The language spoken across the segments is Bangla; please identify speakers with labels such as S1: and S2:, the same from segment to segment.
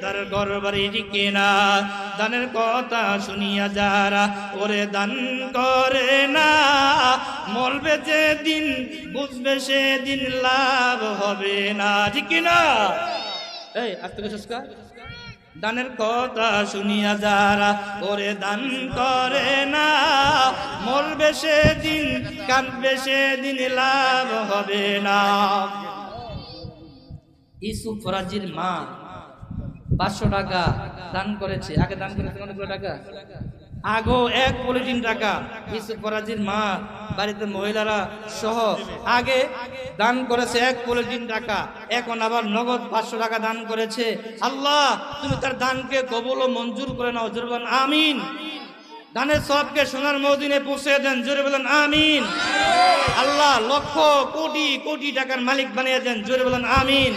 S1: তার গরবারি কিনা দানের কথা শুনিয়া যারা ওরে দান করে না মরবে যেদিন বুঝবে সেদিন লাভ হবে না ঠিক কিনা এই আজকে সস্কা দানের কথা শুনিয়া যারা ওরে দান করে না মরবে সেদিন কাঁদবে সেদিন লাভ হবে না। ইউসুফ ফরাজির মা 500 টাকা দান করেছে। আগে দান করেছে কতগুলো টাকা? আগো 1 পলিটিন টাকা। ইউসুফ ফরাজির মা বাড়িতে মহিলারা সহ আগে দান করেছে 1 পলিটিন টাকা, এখন আবার নগদ 500 টাকা দান করেছে। আল্লাহ তুমি তার দানকে কবুল ও মঞ্জুর করে নাও, জোরে বলেন আমিন। দানের সবকে সোনার মদিনে পৌঁছে দেন, জোরে বলেন আমিন। আল্লাহ লক্ষ কোটি কোটি টাকার মালিক বানিয়ে দেন, জোরে বলেন আমিন।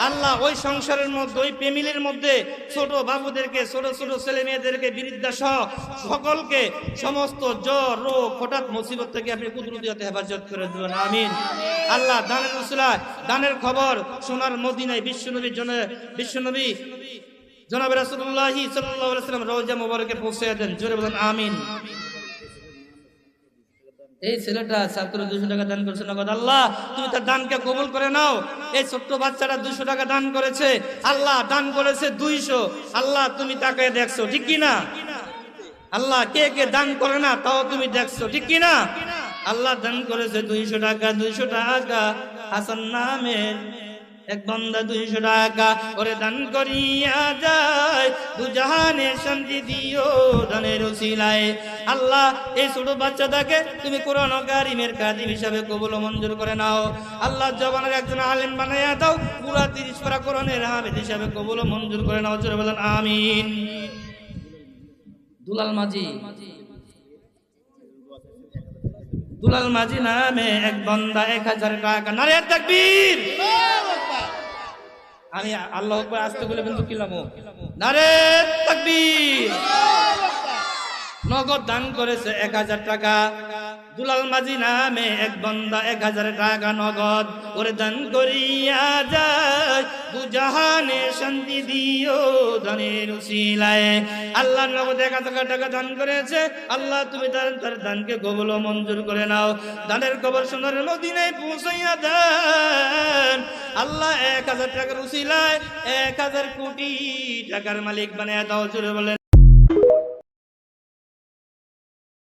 S1: আল্লাহ ওই সংসারের মধ্যে ওই ফ্যামিলির মধ্যে ছোট বাবুদেরকে ছোট ছোট ছেলে মেয়েদেরকে বৃদ্ধা সহ সকলকে সমস্ত জ্বর রোগ হঠাৎ মুসিবত থেকে আপনি কুদরতিতে হেফাজত করে দিবেন আমিন। আল্লাহ দানের উসিলা দানের খবর সোনার মদিনায় বিশ্বনবী জনাব রাসূলুল্লাহ সাল্লাল্লাহু আলাইহি ওয়াসাল্লাম রওজা মুবারকে পৌঁছে দেন, জোরে বলেন আমিন। এই ছেলেটা ছাত্র 200 টাকা দান করেছে নগদ। আল্লাহ তুমি তার দানকে কবুল করে নাও। এই ছোট্ট বাচ্চাটা 200 টাকা দান করেছে, আল্লাহ দান করেছে 200। আল্লাহ তুমি তাকে দেখছো ঠিক কি না? আল্লাহ কে কে দান করে না তাও তুমি দেখছো ঠিক কি না? আল্লাহ দান করেছে 200 টাকা। 200 টাকা হাসান নামের এক বান্দা 200 টাকা ওরে দান করিয়া যায়, দুজাহানে শান্তি দিও দানের উসিলায়। আল্লাহ এই ছোট বাচ্চাটাকে তুমি কোরআন কারীমের কাদিম হিসাবে কবুল ও মঞ্জুর করে নাও। আল্লাহ জবানের একজন আলেম বানাইয়া দাও, পুরা 30 পারা কোরআনের হাফেজ হিসাবে কবুল ও মঞ্জুর করে নাও, জোরে বলেন আমিন। দুলাল মাঝি নামে এক বান্দা 1000 টাকা। নারে তাকবীর। আমি আল্লাহু আকবার আসতে বলে কিন্তু কিলামো নারে তাকবীর। নগদ দান করেছে 1000 টাকা। দুলাল মাঝি নামে এক বান্দা 1000 টাকা নগদ ওরে দান করিয়া যায়, দুজাহানে শান্তি দিও দানের উসিলায়। আল্লাহ নগদ 1000 টাকা দান করেছে। আল্লাহ তুমি তার দানকে কবুল ও মঞ্জুর করে নাও। দানের কবর সোনার মদিনায় পৌঁছাইয়া দেন। আল্লাহ 1000 টাকার উসিলায় 1000 কোটি টাকার মালিক বানিয়ে দাও, জোরে বলেন